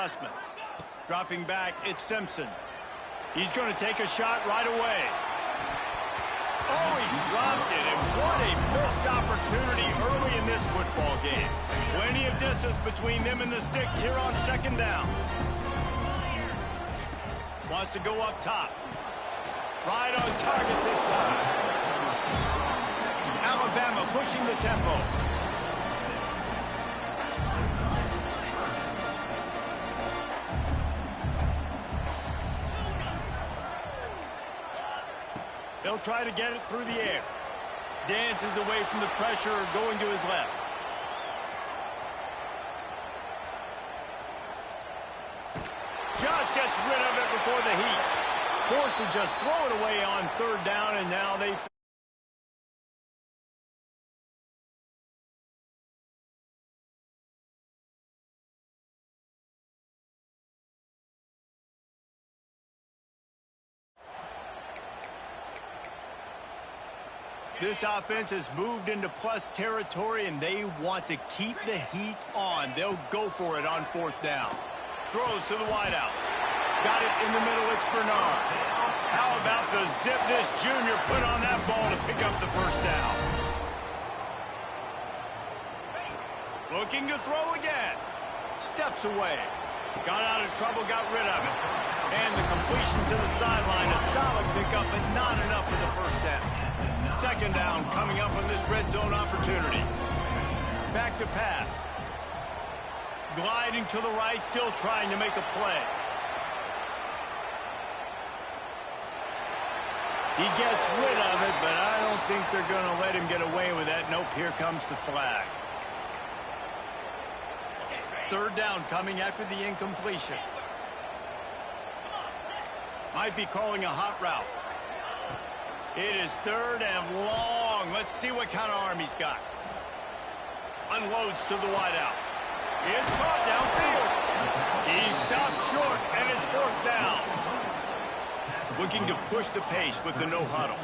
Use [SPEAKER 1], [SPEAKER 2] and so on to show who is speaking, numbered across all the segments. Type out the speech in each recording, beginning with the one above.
[SPEAKER 1] adjustments. Dropping back, it's Simpson. He's going to take a shot right away. Oh, he dropped it, and what a missed opportunity early in this football game. Plenty of distance between them and the sticks here on second down. Wants to go up top. Right on target this time. Alabama pushing the tempo. He'll try to get it through the air. Dances away from the pressure, going to his left. Just gets rid of it before the heat. Forced to just throw it away on third down, and now they... This offense has moved into plus territory, and they want to keep the heat on. They'll go for it on fourth down. Throws to the wideout. Got it in the middle. It's Bernard. How about the zip this junior put on that ball to pick up the first down? Looking to throw again. Steps away. Got out of trouble, got rid of it. And the completion to the sideline. A solid pickup, but not enough for the first down. Second down coming up on this red zone opportunity. Back to pass. Gliding to the right, still trying to make a play. He gets rid of it, but I don't think they're going to let him get away with that. Nope, here comes the flag. Third down coming after the incompletion. Might be calling a hot route. It is third and long. Let's see what kind of arm he's got. Unloads to the wideout. It's caught downfield. He stopped short, and it's fourth down. Looking to push the pace with the no huddle.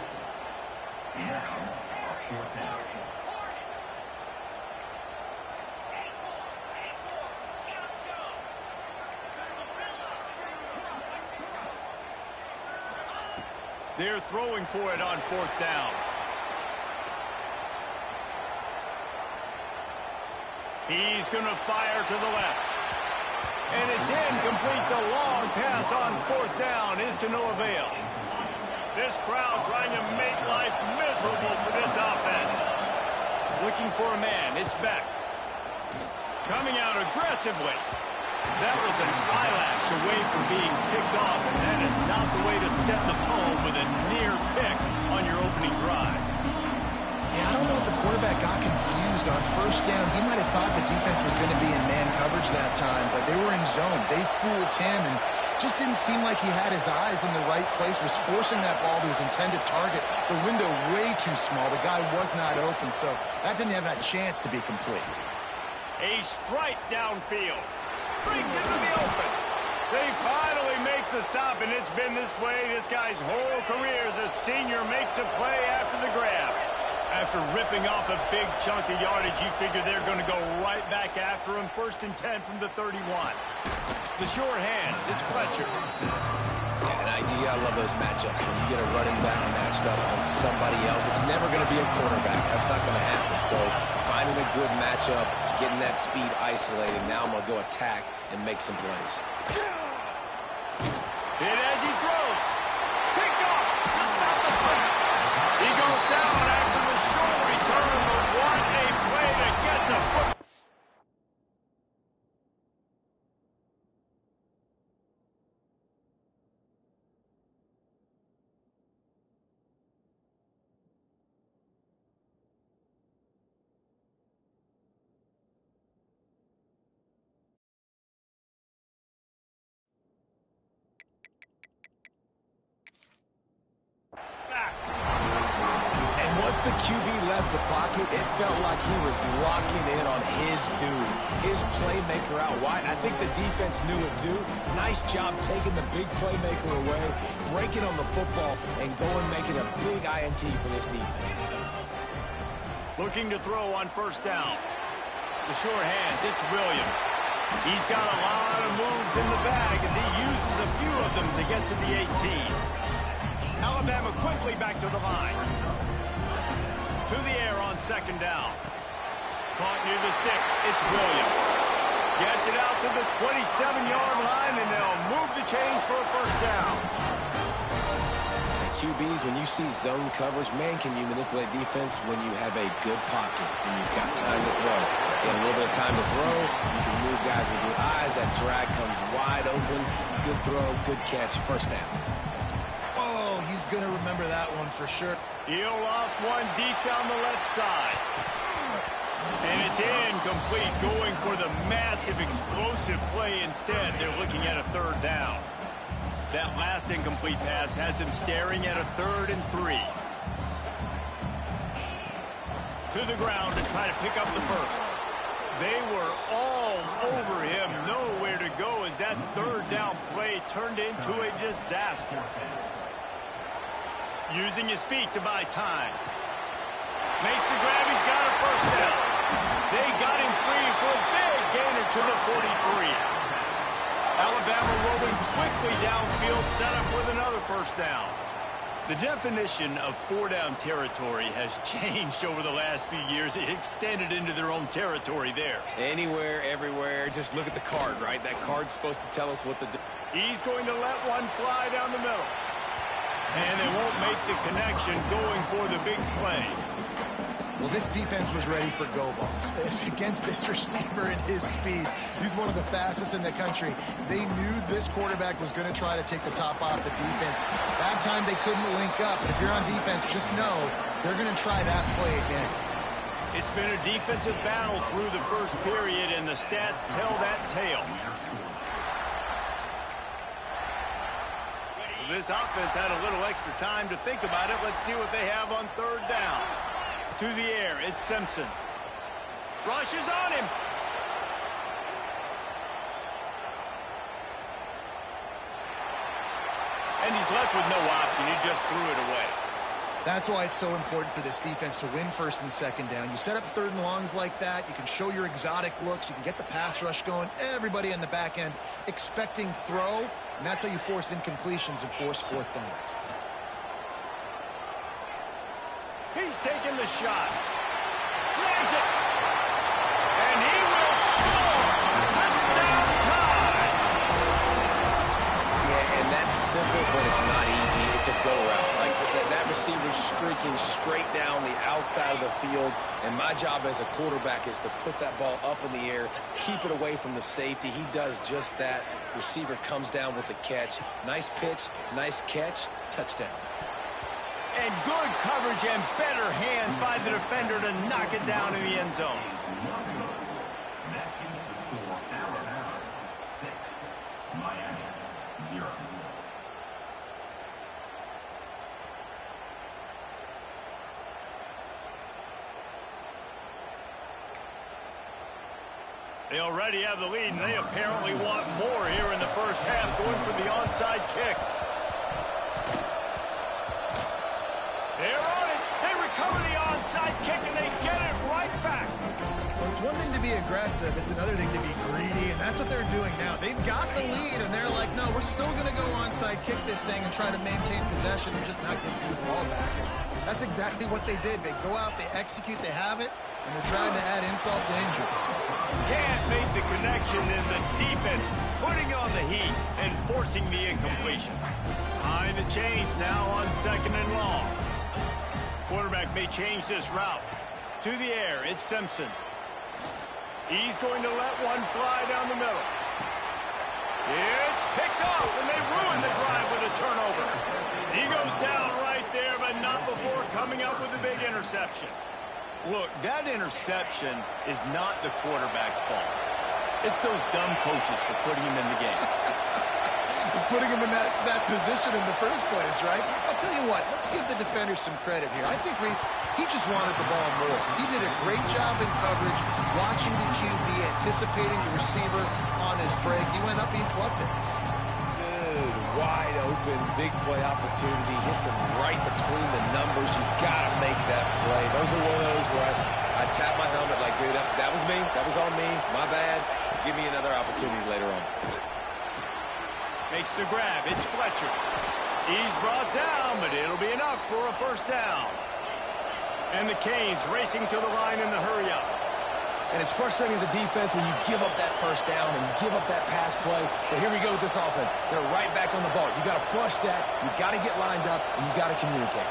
[SPEAKER 1] They're throwing for it on fourth down. He's going to fire to the left. And it's incomplete. The long pass on fourth down is to no avail. This crowd trying to make life miserable for this offense. Looking for a man. It's Beck. Coming out aggressively. That was an eyelash away from being picked off, and that is not the way to set the tone with a near pick on your opening drive.
[SPEAKER 2] Yeah, I don't know if the quarterback got confused on first down. He might have thought the defense was going to be in man coverage that time, but they were in zone. They fooled him and just didn't seem like he had his eyes in the right place, was forcing that ball to his intended target. The window way too small. The guy was not open, so that didn't have that chance to be complete.
[SPEAKER 1] A strike downfield. Brings into the open. They finally make the stop, and it's been this way this guy's whole career as a senior makes a play after the grab. After ripping off a big chunk of yardage, you figure they're going to go right back after him. 1st and 10 from the 31. The short hands, it's Fletcher.
[SPEAKER 3] Yeah, and I love those matchups. When you get a running back matched up on somebody else, it's never going to be a quarterback. That's not going to happen. So finding a good matchup, getting that speed isolated. Now I'm going to go attack and make some plays.
[SPEAKER 1] Hit as he throws. Picked off to stop the threat. He goes down after the short return, but what a play to get the foot.
[SPEAKER 3] The QB left the pocket, it felt like he was locking in on his dude, his playmaker out wide. I think the defense knew it too. Nice job taking the big playmaker away, breaking on the football, and going making a big INT for this defense.
[SPEAKER 1] Looking to throw on first down. The short hands, it's Williams. He's got a lot of moves in the bag as he uses a few of them to get to the 18. Alabama quickly back to the line. To the air on second down. Caught near the sticks. It's Williams. Gets it out to the 27-yard line, and they'll move the chains for a first down.
[SPEAKER 3] QBs, when you see zone coverage, man, can you manipulate defense when you have a good pocket and you've got time to throw. You have a little bit of time to throw. You can move guys with your eyes. That drag comes wide open. Good throw, good catch, first down.
[SPEAKER 2] Oh, he's going to remember that one for sure.
[SPEAKER 1] He'll off one deep down the left side. And it's incomplete, going for the massive explosive play instead. They're looking at a third down. That last incomplete pass has him staring at a 3rd and 3. To the ground to try to pick up the first. They were all over him, nowhere to go as that third down play turned into a disaster. Using his feet to buy time. Makes the grab, he's got a first down. They got him free for a big gainer to the 43. Alabama rolling quickly downfield, set up with another first down. The definition of 4-down territory has changed over the last few years. It extended into their own territory there.
[SPEAKER 3] Anywhere, everywhere, just look at the card, right? That card's supposed to tell us what to do.
[SPEAKER 1] He's going to let one fly down the middle. And they won't make the connection going for the big play.
[SPEAKER 2] Well, this defense was ready for go balls. Against this receiver and his speed, he's one of the fastest in the country. They knew this quarterback was going to try to take the top off the defense. That time they couldn't link up. And if you're on defense, just know they're going to try that play again.
[SPEAKER 1] It's been a defensive battle through the first period, and the stats tell that tale. This offense had a little extra time to think about it. Let's see what they have on third down. To the air, it's Simpson. Rush is on him. And he's left with no option. He just threw it away.
[SPEAKER 2] That's why it's so important for this defense to win first and second down. You set up 3rd and longs like that. You can show your exotic looks. You can get the pass rush going. Everybody in the back end expecting throw. And that's how you force incompletions and force 4th downs.
[SPEAKER 1] He's taking the shot. Snags it. And he will score. Touchdown time.
[SPEAKER 3] Yeah, and that's simple, but it's not easy. It's a go route. Like that receiver's streaking straight down the outside of the field. And my job as a quarterback is to put that ball up in the air, keep it away from the safety. He does just that. Receiver comes down with the catch. Nice pitch, nice catch, touchdown.
[SPEAKER 1] And good coverage and better hands by the defender to knock it down in the end zone.
[SPEAKER 4] That is the score. Alabama 6, Miami 0.
[SPEAKER 1] They already have the lead, and they apparently want more here in the first half, going for the onside kick. They're on it. They recover the onside kick, and they get it right back.
[SPEAKER 2] Well, it's one thing to be aggressive. It's another thing to be greedy, and that's what they're doing now. They've got the lead, and they're like, no, we're still going to go onside kick this thing and try to maintain possession and just not give the ball back. And that's exactly what they did. They go out, they execute, they have it, and they're trying to add insult to injury.
[SPEAKER 1] Can't make the connection, and the defense putting on the heat and forcing the incompletion. Behind the chains now on 2nd and long. Quarterback may change this route. To the air, it's Simpson. He's going to let one fly down the middle. It's picked off, and they ruin the drive with a turnover. He goes down right there, but not before coming up with a big interception. Look, that interception is not the quarterback's fault. It's those dumb coaches for putting him in the game.
[SPEAKER 2] Putting him in that position in the first place, right? I'll tell you what, let's give the defenders some credit here. I think Reese, he just wanted the ball more. He did a great job in coverage, watching the QB, anticipating the receiver on his break. He went up, he plucked it.
[SPEAKER 3] Good, wide open, big play opportunity. Hits him right between the numbers. You got to make that play. Those are one of those where I tap my helmet like, dude, that was me. That was on me. My bad. Give me another opportunity later on.
[SPEAKER 1] Makes the grab. It's Fletcher. He's brought down, but it'll be enough for a first down. And the Canes racing to the line in the hurry-up.
[SPEAKER 3] And it's frustrating as a defense when you give up that first down and give up that pass play. But here we go with this offense. They're right back on the ball. You got to flush that. You got to get lined up, and you got to communicate.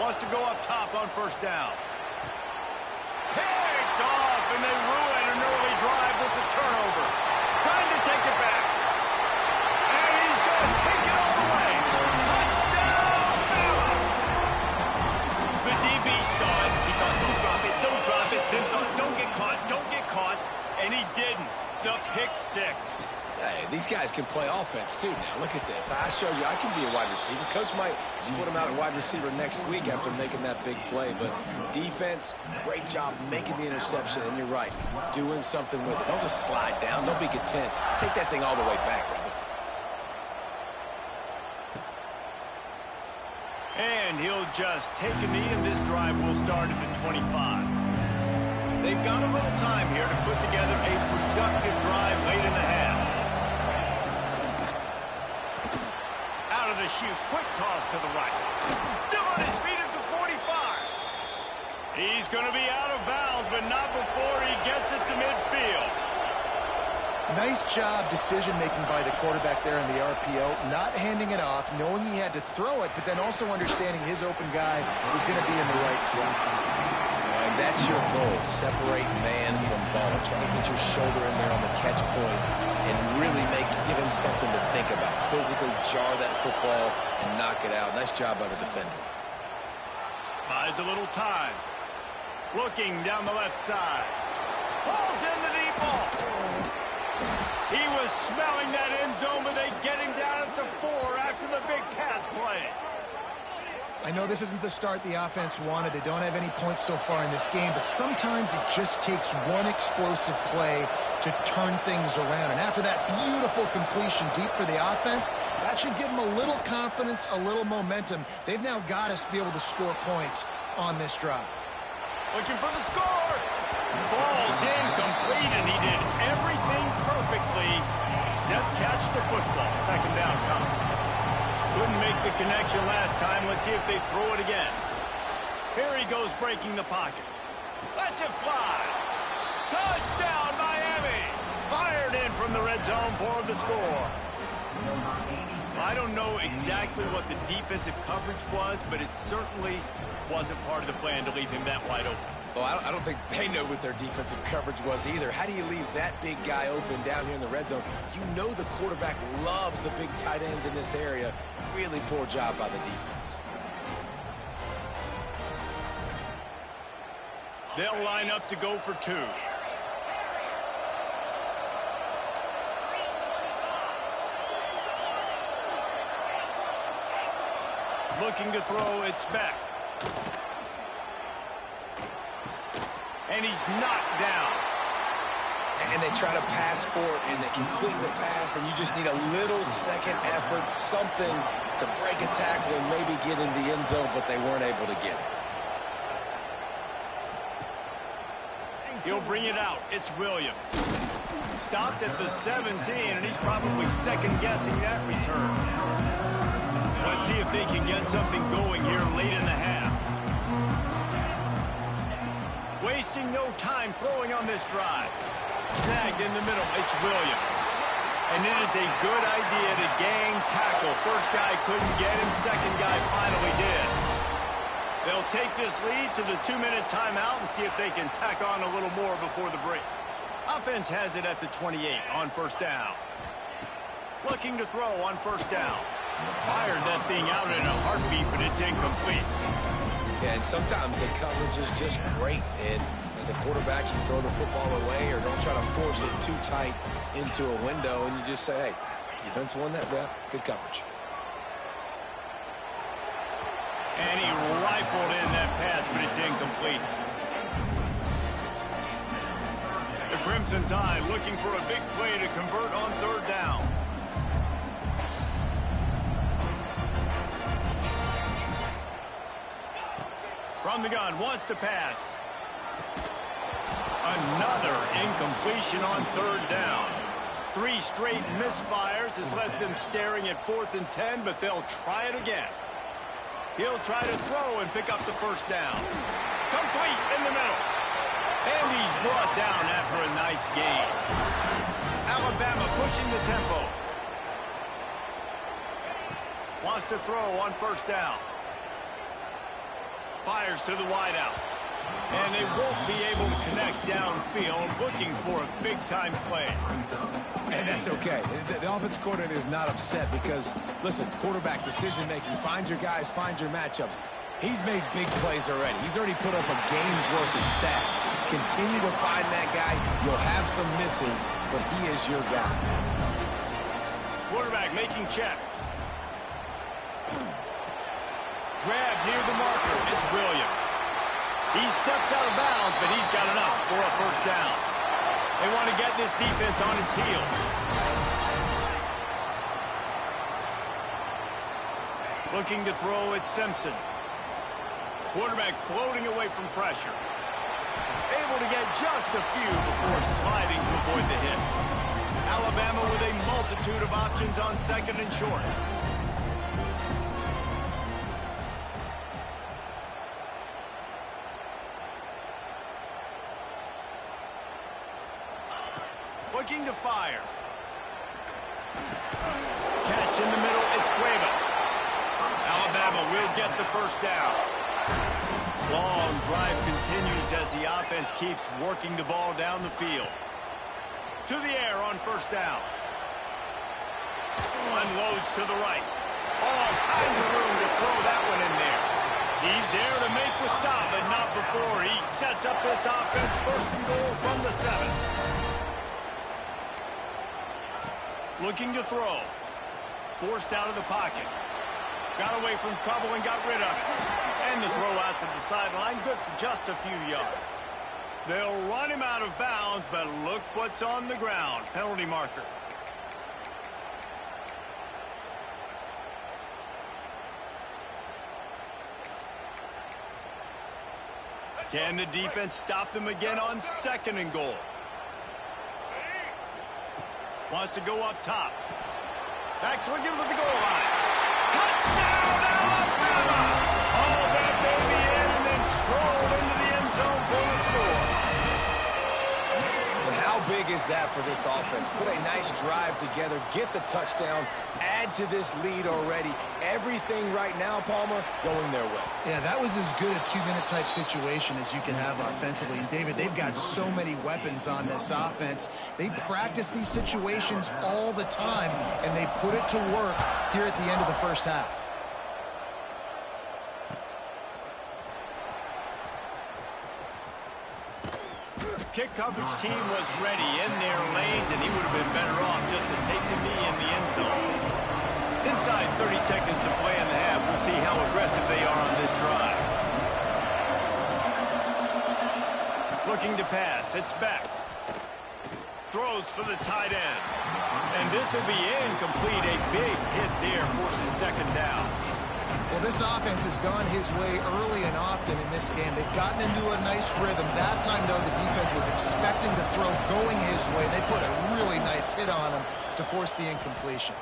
[SPEAKER 1] Wants to go up top on first down. Picked off, and they ruin an early drive with the turnover. Trying to take it back. And he's going to take it all the way. Touchdown, Bama! The DB saw it. He thought, don't drop it, don't drop it. Then thought, don't get caught, don't get caught. And he didn't. The pick six.
[SPEAKER 3] Hey, these guys can play offense, too, now. Look at this. I showed you I can be a wide receiver. Coach might split him out at wide receiver next week after making that big play. But defense, great job making the interception. And you're right, doing something with it. Don't just slide down. Don't be content. Take that thing all the way back, brother.
[SPEAKER 1] And he'll just take a knee, and this drive will start at the 25. They've got a little time here to put together a productive drive late in the half. Out of the chute, quick toss to the right. Still on his feet at the 45. He's going to be out of bounds, but not before he gets it to midfield.
[SPEAKER 2] Nice job decision-making by the quarterback there in the RPO, not handing it off, knowing he had to throw it, but then also understanding his open guy was going to be in the right flat.
[SPEAKER 3] And that's your goal. Separate man from ball. Try to get your shoulder in there on the catch point and really give him something to think about. Physically jar that football and knock it out. Nice job by the defender.
[SPEAKER 1] Buys a little time. Looking down the left side. Pulls in the deep ball. He was smelling that end zone, but they get him down at the 4 after the big pass play.
[SPEAKER 2] I know this isn't the start the offense wanted. They don't have any points so far in this game, but sometimes it just takes one explosive play to turn things around. And after that beautiful completion deep for the offense, that should give them a little confidence, a little momentum. They've now got us to be able to score points on this drive.
[SPEAKER 1] Looking for the score. Falls incomplete, and he did everything perfectly except catch the football. Second down coming. Couldn't make the connection last time. Let's see if they throw it again. Here he goes breaking the pocket. Lets it fly. Touchdown, Miami. Fired in from the red zone for the score. I don't know exactly what the defensive coverage was, but it certainly wasn't part of the plan to leave him that wide open.
[SPEAKER 3] Well, I don't think they know what their defensive coverage was either. How do you leave that big guy open down here in the red zone? You know the quarterback loves the big tight ends in this area. Really poor job by the defense.
[SPEAKER 1] They'll line up to go for 2. Looking to throw, it's back. And he's knocked down.
[SPEAKER 3] And they try to pass for it, and they complete the pass, and you just need a little second effort, something to break a tackle and maybe get in the end zone, but they weren't able to get it.
[SPEAKER 1] He'll bring it out. It's Williams. Stopped at the 17, and he's probably second-guessing that return. Let's see if they can get something going here late in the half. Wasting no time throwing on this drive. Snagged in the middle. It's Williams. And it is a good idea to gang tackle. First guy couldn't get him. Second guy finally did. They'll take this lead to the 2-minute timeout and see if they can tack on a little more before the break. Offense has it at the 28 on first down. Looking to throw on first down. Fired that thing out in a heartbeat, but it's incomplete.
[SPEAKER 3] Yeah, and sometimes the coverage is just great. And as a quarterback, you throw the football away or don't try to force it too tight into a window, and you just say, hey, defense won that rep. Good coverage.
[SPEAKER 1] And he rifled in that pass, but it's incomplete. The Crimson Tide looking for a big play to convert on third down. From the gun, wants to pass. Another incompletion on third down. 3 straight misfires has left them staring at 4th and 10, but they'll try it again. He'll try to throw and pick up the first down. Complete in the middle. And he's brought down after a nice gain. Alabama pushing the tempo. Wants to throw on first down. Fires to the wideout. And they won't be able to connect downfield, looking for a big-time play.
[SPEAKER 3] And that's okay. The offense coordinator is not upset because, listen, quarterback decision-making, find your guys, find your matchups. He's made big plays already. He's already put up a game's worth of stats. Continue to find that guy. You'll have some misses, but he is your guy.
[SPEAKER 1] Quarterback making checks. Grab near the marker. It's Williams. He steps out of bounds, but he's got enough for a first down. They want to get this defense on its heels. Looking to throw at Simpson. Quarterback floating away from pressure. Able to get just a few before sliding to avoid the hits. Alabama with a multitude of options on 2nd and short. Looking to fire. Catch in the middle, it's Cuevas. Alabama will get the first down. Long drive continues as the offense keeps working the ball down the field. To the air on first down. Unloads to the right. All kinds of room to throw that one in there. He's there to make the stop, but not before he sets up this offense. 1st and goal from the 7. Looking to throw. Forced out of the pocket. Got away from trouble and got rid of it. And the throw out to the sideline, good for just a few yards. They'll run him out of bounds, but look what's on the ground. Penalty marker. Can the defense stop them again on 2nd and goal? Wants to go up top. Back swinging for the goal line. Touchdown, Alabama! All that baby in and then strolled into the end zone for the score.
[SPEAKER 3] But how big is that for this offense? Put a nice drive together, get the touchdown, add to this lead already. Everything right now, Palmer, going their way.
[SPEAKER 2] Yeah, that was as good a 2-minute type situation as you can have offensively. And David, they've got so many weapons on this offense. They practice these situations all the time, and they put it to work here at the end of the first half.
[SPEAKER 1] Kick coverage team was ready in their lanes, and he would have been better off just to take the knee in the end zone. Inside 30 seconds to play in the half. We'll see how aggressive they are on this drive. Looking to pass. It's back. Throws for the tight end. And this will be incomplete. A big hit there forces 2nd down.
[SPEAKER 2] Well, this offense has gone his way early and often in this game. They've gotten into a nice rhythm. That time, though, the defense was expecting the throw going his way. They put a really nice hit on him to force the incompletion.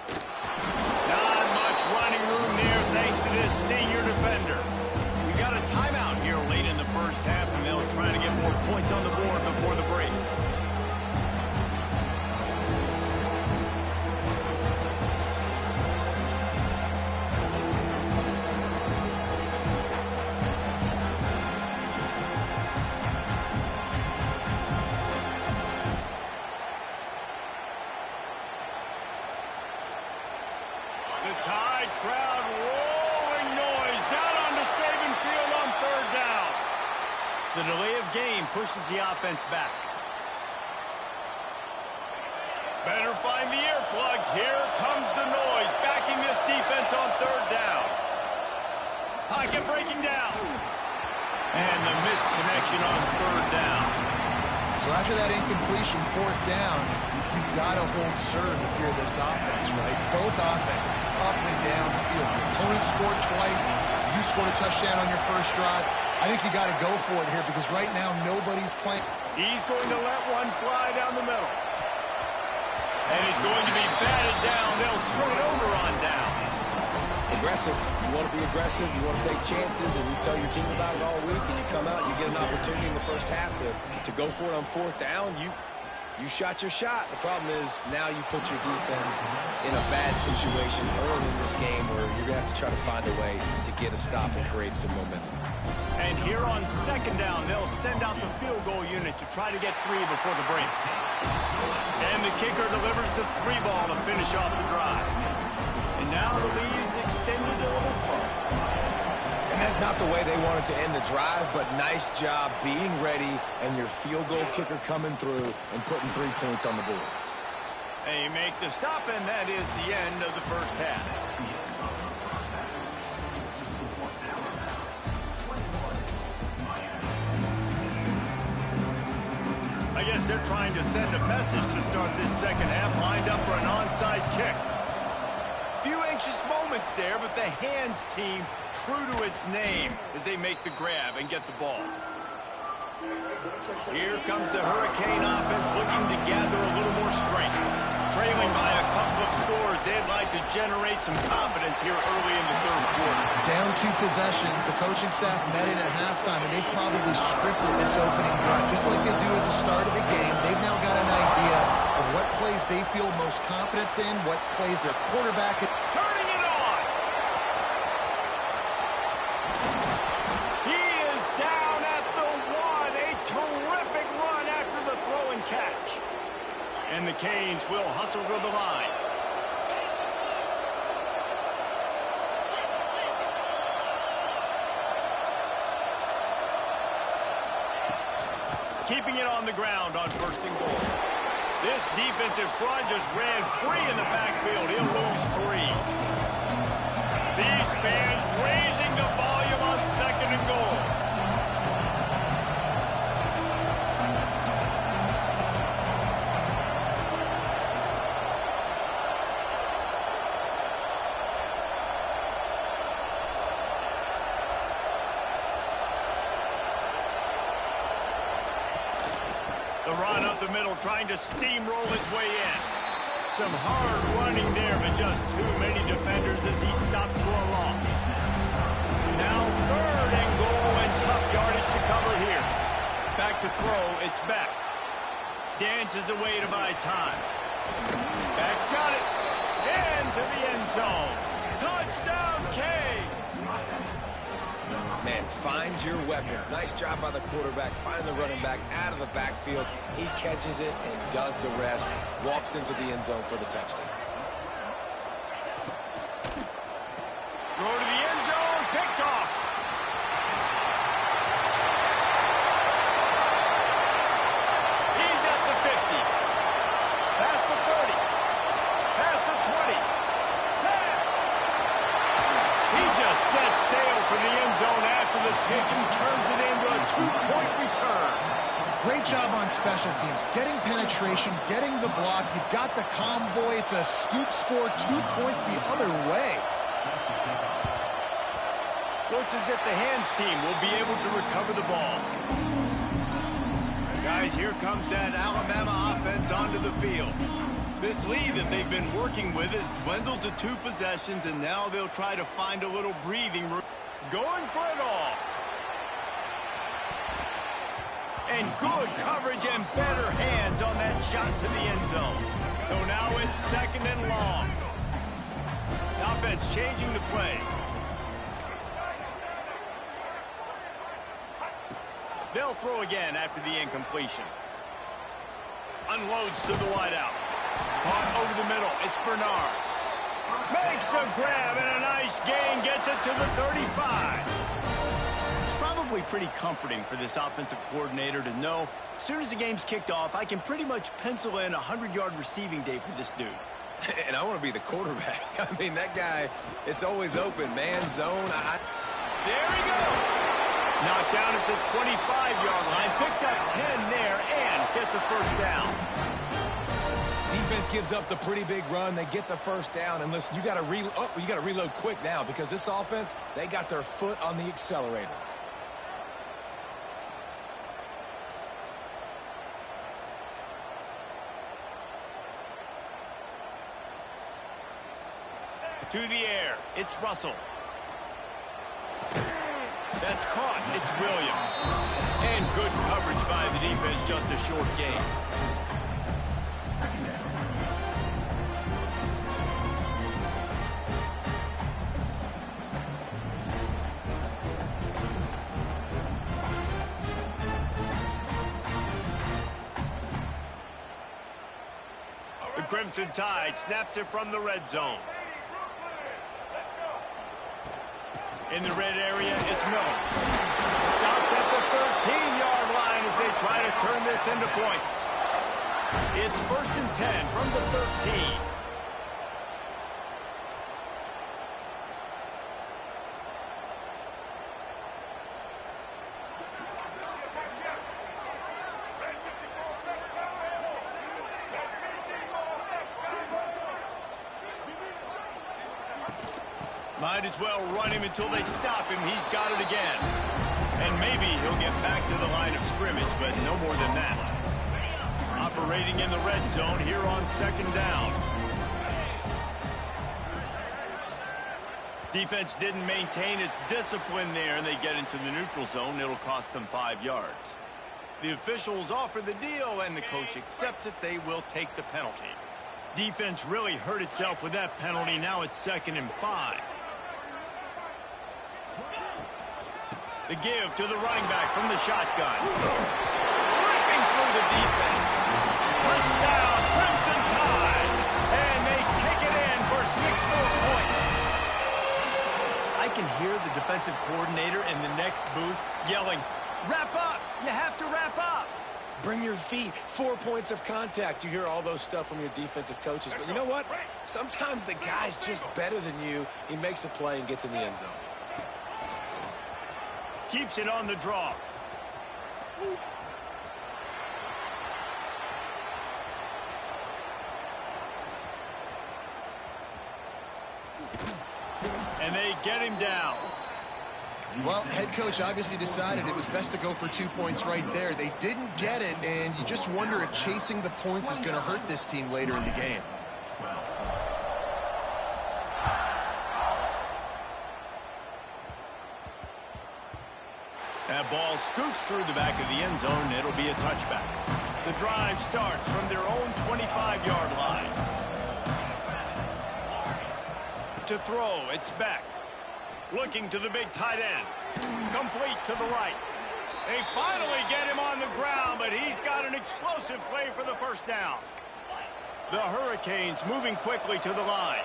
[SPEAKER 1] Not much running room there thanks to this senior defender. We got a timeout here late in the first half, and they'll try to get more points on the board before the break. The Tide crowd rolling noise down onto Saban Field on 3rd down. The delay of game pushes the offense back. Better find the earplugs. Here comes the noise, backing this defense on 3rd down. Pocket breaking down. And the missed connection on 3rd down.
[SPEAKER 2] So after that incompletion, fourth down, you've got to hold serve if you're this offense, right? Both offenses up and down the field. The opponent scored twice. You scored a touchdown on your first drive. I think you got to go for it here because right now nobody's playing.
[SPEAKER 1] He's going to let one fly down the middle. And he's going to be batted down. They'll turn it over on downs.
[SPEAKER 3] Aggressive. You want to be aggressive. You want to take chances, and you tell your team about it all week, and you come out and you get an opportunity in the first half to go for it on fourth down. You shot your shot. The problem is now you put your defense in a bad situation early in this game where you're going to have to try to find a way to get a stop and create some momentum.
[SPEAKER 1] And here on second down, they'll send out the field goal unit to try to get 3 before the break. And the kicker delivers the 3 ball to finish off the drive. And now the lead's extended a little further.
[SPEAKER 3] And that's not the way they wanted to end the drive, but nice job being ready and your field goal kicker coming through and putting 3 points on the board.
[SPEAKER 1] They make the stop, and that is the end of the first half. I guess they're trying to send a message to start this second half, lined up for an onside kick. Few anxious moments there, but the hands team true to its name as they make the grab and get the ball. Here comes the Hurricane offense looking to gather a little more strength. Trailing by a couple of scores, they'd like to generate some confidence here early in the third quarter.
[SPEAKER 2] Down 2 possessions, the coaching staff met in at halftime, and they've probably scripted this opening drive. Just like they do at the start of the game, they've now got an idea of what plays they feel most confident in, what plays their quarterback is.
[SPEAKER 1] Turning it on! He is down at the 1. A terrific run after the throw and catch. And the Canes will hustle to the line. Keeping it on the ground on first and goal. This defensive front just ran free in the backfield. He'll lose 3. These fans raising the volume on second and goal. The run up the middle, trying to steamroll his way in. Some hard running there, but just too many defenders as he stopped for a loss. Now third and goal, and tough yardage to cover here. Back to throw, it's Beck. Dances away to buy time. Beck's got it. Into the end zone. Touchdown, Canes!
[SPEAKER 3] Man, find your weapons. Nice job by the quarterback. Find the running back out of the backfield. He catches it and does the rest. Walks into the end zone for the touchdown.
[SPEAKER 1] Throw to the end zone. Picked off. He's at the 50. Past the 30. Past the 20. 10. He just set sail for the end zone after the pick and turns it into a 2-point return.
[SPEAKER 2] Great job on special teams. Getting penetration, getting the block. You've got the convoy. It's a scoop score, 2 points the other way.
[SPEAKER 1] Looks as if the hands team will be able to recover the ball. Guys, here comes that Alabama offense onto the field. This lead that they've been working with has dwindled to 2 possessions, and now they'll try to find a little breathing room. Going for it all. And good coverage and better hands on that shot to the end zone. So now it's second and long. The offense changing the play. They'll throw again after the incompletion. Unloads to the wideout. Caught over the middle. It's Bernard. Makes the grab and a nice gain. Gets it to the 35. It's probably pretty comforting for this offensive coordinator to know as soon as the game's kicked off, I can pretty much pencil in a 100-yard receiving day for this dude.
[SPEAKER 3] And I want to be the quarterback. I mean, that guy, it's always open. Man, zone.
[SPEAKER 1] There he goes. Knocked down at the 25-yard line. Picked up 10 there and gets gets a first down.
[SPEAKER 3] Defense gives up the pretty big run. They get the first down. And listen, you got to reload quick now because this offense, they got their foot on the accelerator.
[SPEAKER 1] To the air, it's Russell. That's caught, it's Williams. And good coverage by the defense, just a short gain. The Crimson Tide snaps it from the red zone. In the red area, it's Miller. Stopped at the 13-yard line as they try to turn this into points. It's 1st and 10 from the 13. Might as well run him until they stop him. He's got it again. And maybe he'll get back to the line of scrimmage, but no more than that. Operating in the red zone here on 2nd down. Defense didn't maintain its discipline there, and they get into the neutral zone. It'll cost them 5 yards. The officials offer the deal, and the coach accepts it. They will take the penalty. Defense really hurt itself with that penalty. Now it's 2nd and 5. The give to the running back from the shotgun. Ripping through the defense. Touchdown, Crimson Tide. And they take it in for 6 more points. I can hear the defensive coordinator in the next booth yelling, "Wrap up! You have to wrap up!"
[SPEAKER 3] Bring your feet. 4 points of contact. You hear all those stuff from your defensive coaches. But you know what? Sometimes the guy's just better than you. He makes a play and gets in the end zone.
[SPEAKER 1] Keeps it on the draw. And they get him down.
[SPEAKER 2] Well, head coach obviously decided it was best to go for 2 points right there. They didn't get it, and you just wonder if chasing the points is going to hurt this team later in the game.
[SPEAKER 1] That ball scoots through the back of the end zone. It'll be a touchback. The drive starts from their own 25-yard line. To throw, it's Beck. Looking to the big tight end. Complete to the right. They finally get him on the ground, but he's got an explosive play for the first down. The Hurricanes moving quickly to the line.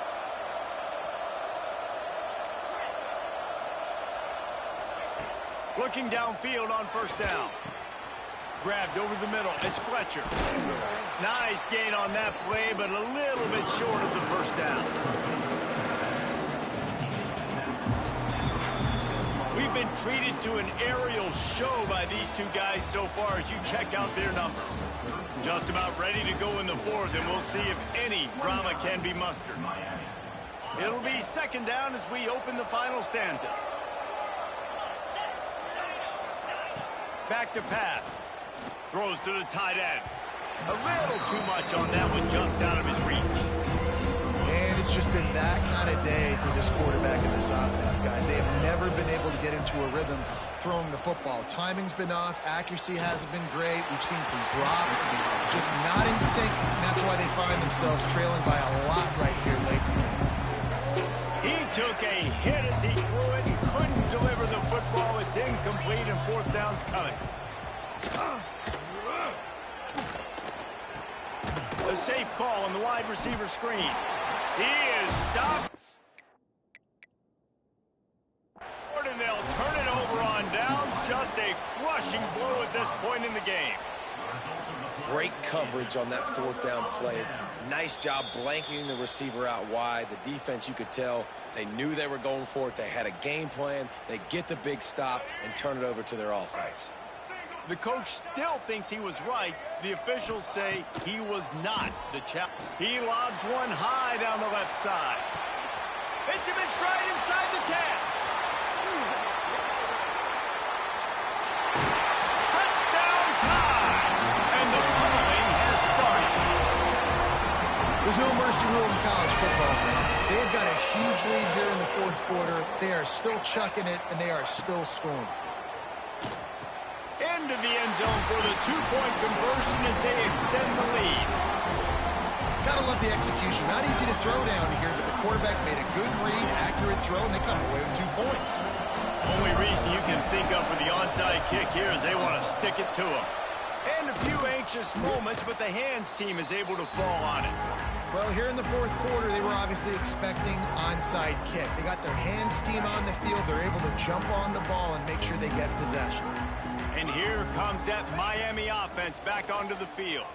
[SPEAKER 1] Looking downfield on first down. Grabbed over the middle. It's Fletcher. Nice gain on that play, but a little bit short of the first down. We've been treated to an aerial show by these two guys so far as you check out their numbers. Just about ready to go in the 4th, and we'll see if any drama can be mustered. It'll be 2nd down as we open the final stanza. Back to pass. Throws to the tight end. A little too much on that one, just out of his reach.
[SPEAKER 2] And it's just been that kind of day for this quarterback and this offense, guys. They have never been able to get into a rhythm throwing the football. Timing's been off. Accuracy hasn't been great. We've seen some drops, just not in sync. And that's why they find themselves trailing by a lot right here late in the game.
[SPEAKER 1] He took a hit as he threw it and couldn't deliver the football. It's incomplete, and 4th down's coming. A safe call on the wide receiver screen. He is stopped. And they'll turn it over on downs. Just a crushing blow at this point in the game.
[SPEAKER 3] Great coverage on that 4th down play. Nice job blanketing the receiver out wide. The defense, you could tell, they knew they were going for it. They had a game plan. They get the big stop and turn it over to their offense.
[SPEAKER 1] The coach still thinks he was right. The officials say he was not the champ. He lobs one high down the left side. Hits him in stride inside the 10. Touchdown time! And the pummeling has started.
[SPEAKER 2] There's no mercy rule in college football. They've got a huge lead here in the fourth quarter. They are still chucking it, and they are still scoring.
[SPEAKER 1] Into the end zone for the two-point conversion as they extend the lead.
[SPEAKER 2] Gotta love the execution. Not easy to throw down here, but the quarterback made a good read, accurate throw, and they come away with 2 points.
[SPEAKER 1] Only reason you can think of for the onside kick here is they want to stick it to him. And a few anxious moments, but the hands team is able to fall on it.
[SPEAKER 2] Well, here in the fourth quarter, they were obviously expecting onside kick. They got their hands team on the field. They're able to jump on the ball and make sure they get possession.
[SPEAKER 1] And here comes that Miami offense back onto the field.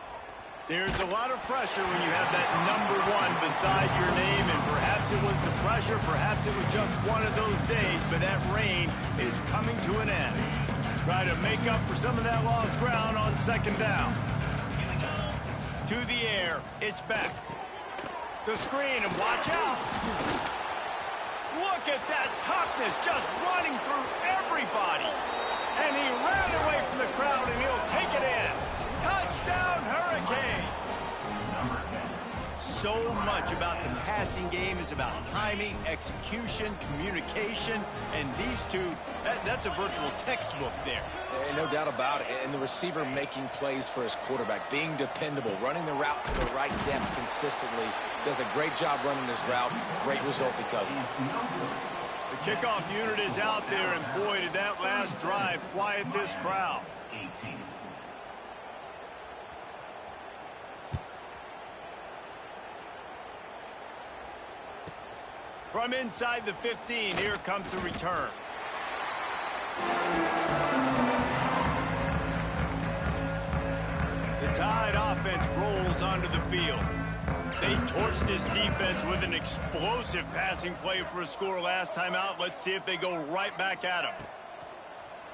[SPEAKER 1] There's a lot of pressure when you have that number 1 beside your name, and perhaps it was the pressure, perhaps it was just one of those days, but that rain is coming to an end. Try to make up for some of that lost ground on second down. To the air, it's back. The screen, and watch out. Look at that toughness, just running through everybody. And he ran away from the crowd, and he'll take it in. Touchdown, Hurricane! So much about the passing game is about timing, execution, communication, and these two, that's a virtual textbook there.
[SPEAKER 3] No doubt about it. And the receiver making plays for his quarterback, being dependable, running the route to the right depth consistently. Does a great job running this route. Great result because of it.
[SPEAKER 1] The kickoff unit is out there, and boy, did that last drive quiet this crowd.
[SPEAKER 4] 18.
[SPEAKER 1] From inside the 15, here comes the return. The Tide offense rolls onto the field. They torched this defense with an explosive passing play for a score last time out. Let's see if they go right back at him.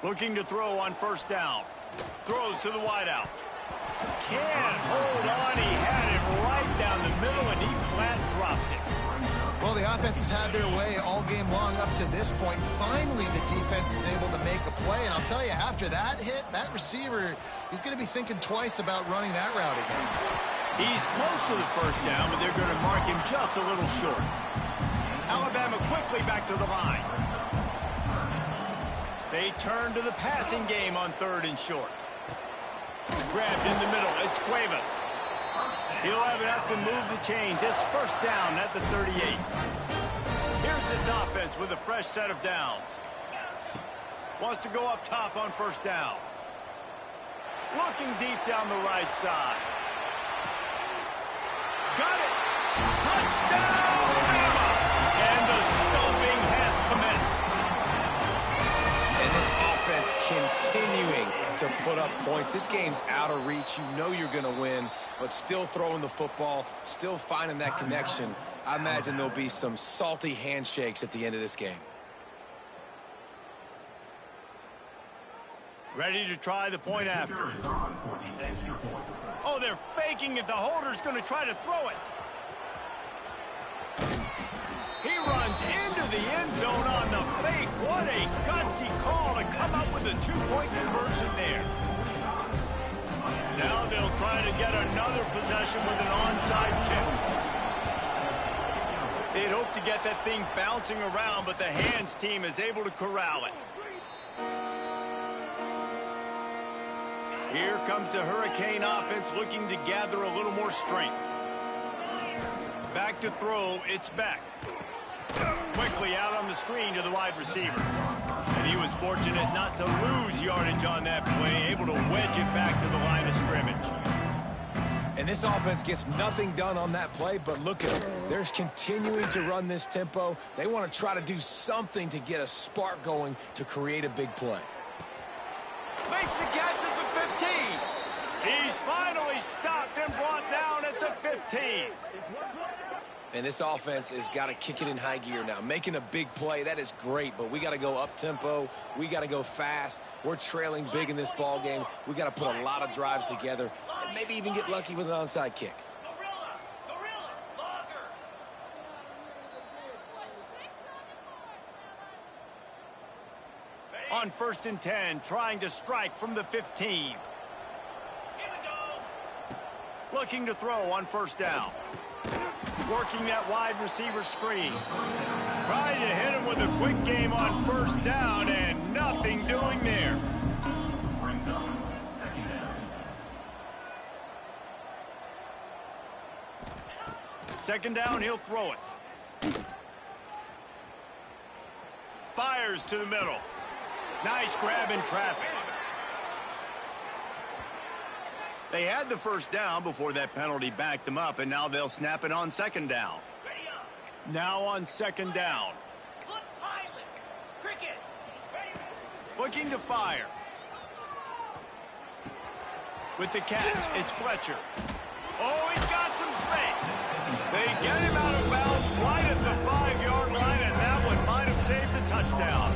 [SPEAKER 1] Looking to throw on first down. Throws to the wideout. Can't hold on. He had it right down the middle, and he flat dropped it.
[SPEAKER 2] Well, the offense has had their way all game long up to this point. Finally, the defense is able to make a play. And I'll tell you, after that hit, that receiver, he's going to be thinking twice about running that route again.
[SPEAKER 1] He's close to the first down, but they're going to mark him just a little short. Alabama quickly back to the line. They turn to the passing game on 3rd and short. Grabbed in the middle. It's Cuevas. He'll have enough to move the chains. It's first down at the 38. Here's this offense with a fresh set of downs. Wants to go up top on first down. Looking deep down the right side. Got it! Touchdown, Bama! And the stomping has commenced.
[SPEAKER 3] And this offense continuing to put up points. This game's out of reach. You know you're going to win, but still throwing the football, still finding that connection. I imagine there'll be some salty handshakes at the end of this game.
[SPEAKER 1] Ready to try the point after. Oh, they're faking it. The holder's going to try to throw it. He runs into the end zone on the fake. What a gutsy call to come up with a 2-point conversion there. Now they'll try to get another possession with an onside kick. They'd hope to get that thing bouncing around, but the hands team is able to corral it. Here comes the Hurricane offense looking to gather a little more strength. Back to throw, it's Beck. Quickly out on the screen to the wide receiver. And he was fortunate not to lose yardage on that play, able to wedge it back to the line of scrimmage.
[SPEAKER 3] And this offense gets nothing done on that play, but look at them. They're continuing to run this tempo. They want to try to do something to get a spark going to create a big play.
[SPEAKER 1] Makes the catch at the 15. He's finally stopped and brought down at the 15.
[SPEAKER 3] And this offense has got to kick it in high gear now. Making a big play, that is great, but we got to go up-tempo. We got to go fast. We're trailing big in this ball game. We got to put a lot of drives together and maybe even get lucky with an onside kick.
[SPEAKER 1] On 1st and 10, trying to strike from the 15. Looking to throw on 1st down. Working that wide receiver screen. Trying to hit him with a quick game on 1st down, and nothing doing there.
[SPEAKER 4] Brings up 2nd down.
[SPEAKER 1] 2nd down, he'll throw it. Fires to the middle. Nice grab in traffic. They had the 1st down before that penalty backed them up, and now they'll snap it on 2nd down. Now on 2nd down. Looking to fire. With the catch, it's Fletcher. Oh, he's got some space. They get him out of bounds right at the 5-yard line, and that one might have saved the touchdown.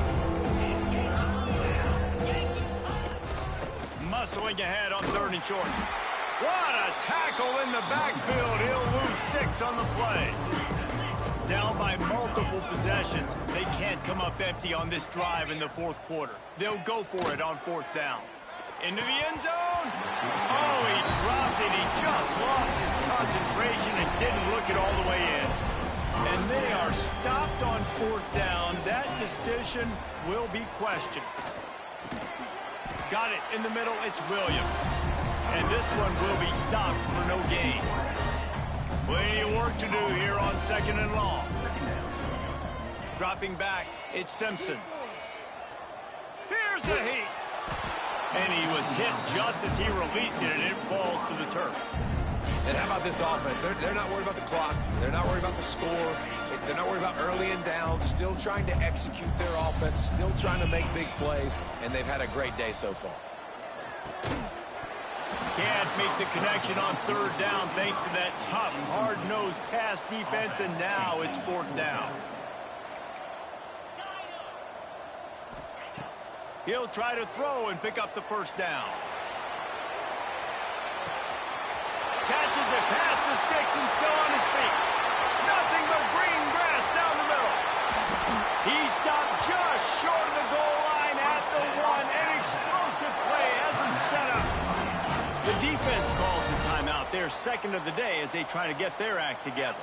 [SPEAKER 1] Muscling ahead on 3rd and short. What a tackle in the backfield. He'll lose 6 on the play. Down by multiple possessions. They can't come up empty on this drive in the 4th quarter. They'll go for it on 4th down. Into the end zone. Oh, he dropped it. He just lost his concentration and didn't look it all the way in. And they are stopped on 4th down. That decision will be questioned. Got it in the middle. It's Williams. And this one will be stopped for no gain. Plenty of work to do here on 2nd and long. Dropping back, it's Simpson. Here's the heat. And he was hit just as he released it, and it falls to the turf.
[SPEAKER 3] And how about this offense? They're not worried about the clock. They're not worried about the score. They're not worried about early and down. Still trying to execute their offense. Still trying to make big plays. And they've had a great day so far.
[SPEAKER 1] Can't make the connection on 3rd down thanks to that tough, hard-nosed pass defense, and now it's 4th down. He'll try to throw and pick up the 1st down. Catches it past the sticks and still on his feet. Nothing but green grass down the middle. He stopped just short of the goal line at the 1. An explosive play has him set up. The defense calls a timeout. Their 2nd of the day as they try to get their act together.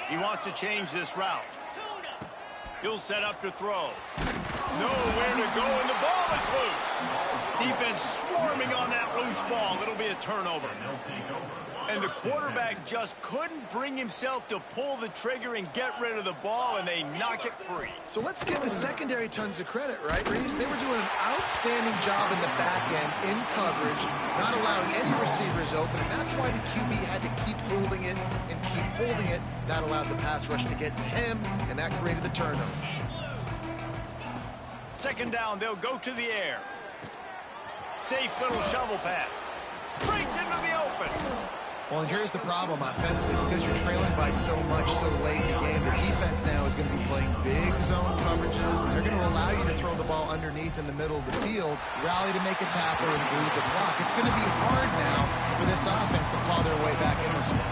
[SPEAKER 1] He wants to change this route. He'll set up to throw. Nowhere to go, and the ball is loose. Defense swarming on that loose ball. It'll be a turnover. And the quarterback just couldn't bring himself to pull the trigger and get rid of the ball, and they knock it free.
[SPEAKER 2] So let's give the secondary tons of credit, right, Reese? They were doing an outstanding job in the back end, in coverage, not allowing any receivers open, and that's why the QB had to keep holding it and keep holding it. That allowed the pass rush to get to him, and that created the turnover.
[SPEAKER 1] 2nd down, they'll go to the air. Safe little shovel pass. Breaks into the open.
[SPEAKER 2] Well, and here's the problem offensively. Because you're trailing by so much so late in the game, the defense now is going to be playing big zone coverages, and they're going to allow you to throw the ball underneath in the middle of the field, rally to make a tackle, and bleed the clock. It's going to be hard now for this offense to claw their way back in this one.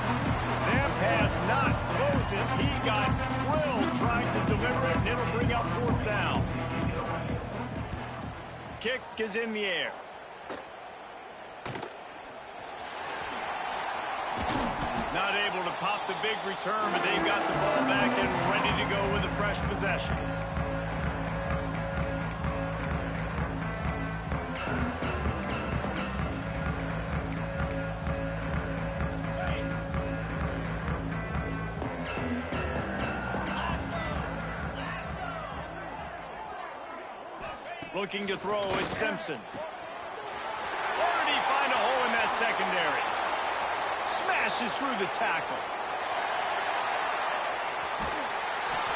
[SPEAKER 1] That pass not closes. He got drilled trying to deliver it, and it'll bring up 4th down. Kick is in the air. Not able to pop the big return, but they've got the ball back and ready to go with a fresh possession. Looking to throw, it's Simpson. Or did he find a hole in that secondary? Smashes through the tackle.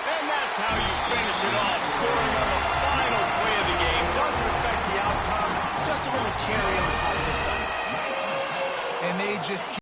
[SPEAKER 1] And that's how you finish it